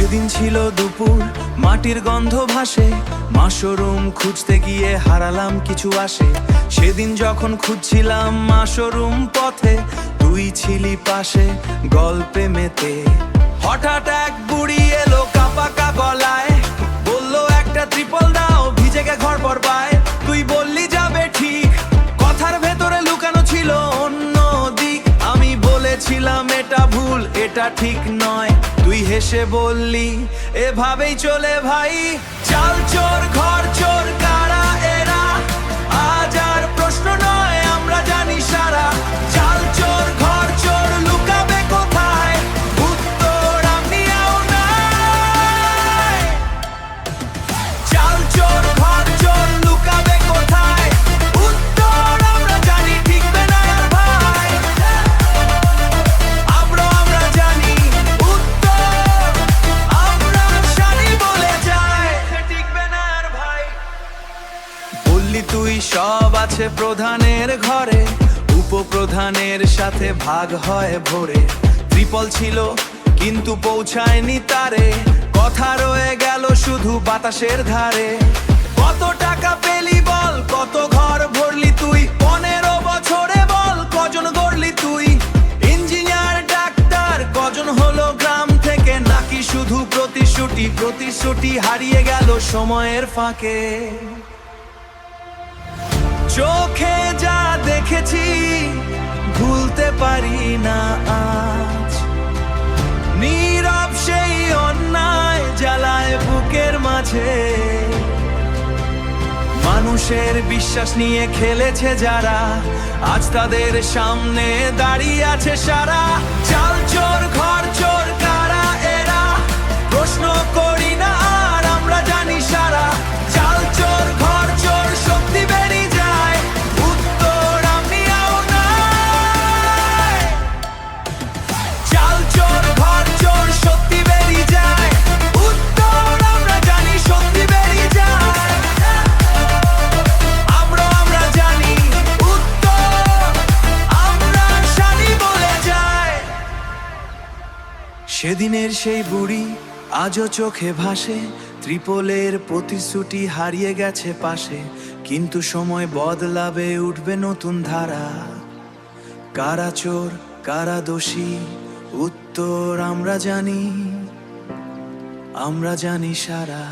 সেদিন ছিল দুপুর, মাটির গন্ধ ভাসে, মাশরুম খুঁজতে গিয়ে হারালাম কিছু আসে। সেদিন যখন খুঁজছিলাম মাশরুম পথে, তুই ছিলি পাশে গল্পে মেতে। হঠাৎ এক বুড়ি এলো কাঁপা গলায়, বললো একটা ট্রিপল দাও, ভিজে গে ঘর বরবায়। তুই বললি যাবে ঠিক, কথার ভেতরে লুকানো ছিল অন্য দিক। আমি বলেছিলাম এটা ভুল, এটা ঠিক নয়। তুই হেসে বললি এভাবেই চলে ভাই। চাল চোর ঘর চোর কারা এরা, আজ আর প্রশ্ন নয়, আমরা জানি সারা। চাল চোর ঘর চোর লুকাবে কোথায়, উত্তর আমিও নাই। চাল চোর ঘর চোর লুকাবে কোথায়, উত্তর আমরা জানি, ঠিকবে না আর ভাই। আমরা জানি উত্তর, আমরা জানি বলে যায়, ঠিকবে না আর ভাই। বললি তুই সব আছে প্রধানের ঘরে, উপপ্রধানের সাথে ভাগ হয় ভোরে। ট্রিপল ছিল কিন্তু পৌঁছায়নি তারে, কথা রয়ে গেল শুধু বাতাসের ধারে। কত টাকা পেলি বল, কত ঘর ভরলি তুই, 15 বছরে বল কজন গড়লি তুই। ইঞ্জিনিয়ার ডাক্তার কজন হলো গ্রাম থেকে, নাকি শুধু প্রতিশ্রুতি হারিয়ে গেল সময়ের ফাঁকে। চোখে যা দেখেছি ভুলতে পারি না আজ, নীরব সেই অন্যায় জ্বালায় বুকের মাঝে। মানুষের বিশ্বাস নিয়ে খেলেছে যারা, আজ তাদের সামনে দাঁড়িয়ে আছে সারা। চাল চোর ঘর চোর কারা এরা, প্রশ্ন করি না আর আমরা জানি সারা। চাল চোর ঘর চোর শক্তি বেরিয়ে যায়, উত্তর আমিও নাই। চাল চোর ঘর চোর শক্তি বেরিয়ে যায়, উত্তর আমরা জানি, শক্তি বেরিয়ে যায়। আমরা জানি উত্তর, আমরা জানি বলে যায়। সেদিনের সেই বুড়ি আজও চোখে ভাসে, ত্রিপলের প্রতিশ্রুতি হারিয়ে গেছে পাশে। কিন্তু সময় বদলাবে, উঠবে নতুন ধারা। কারা চোর কারা দোষী, উত্তর আমরা জানি সারা।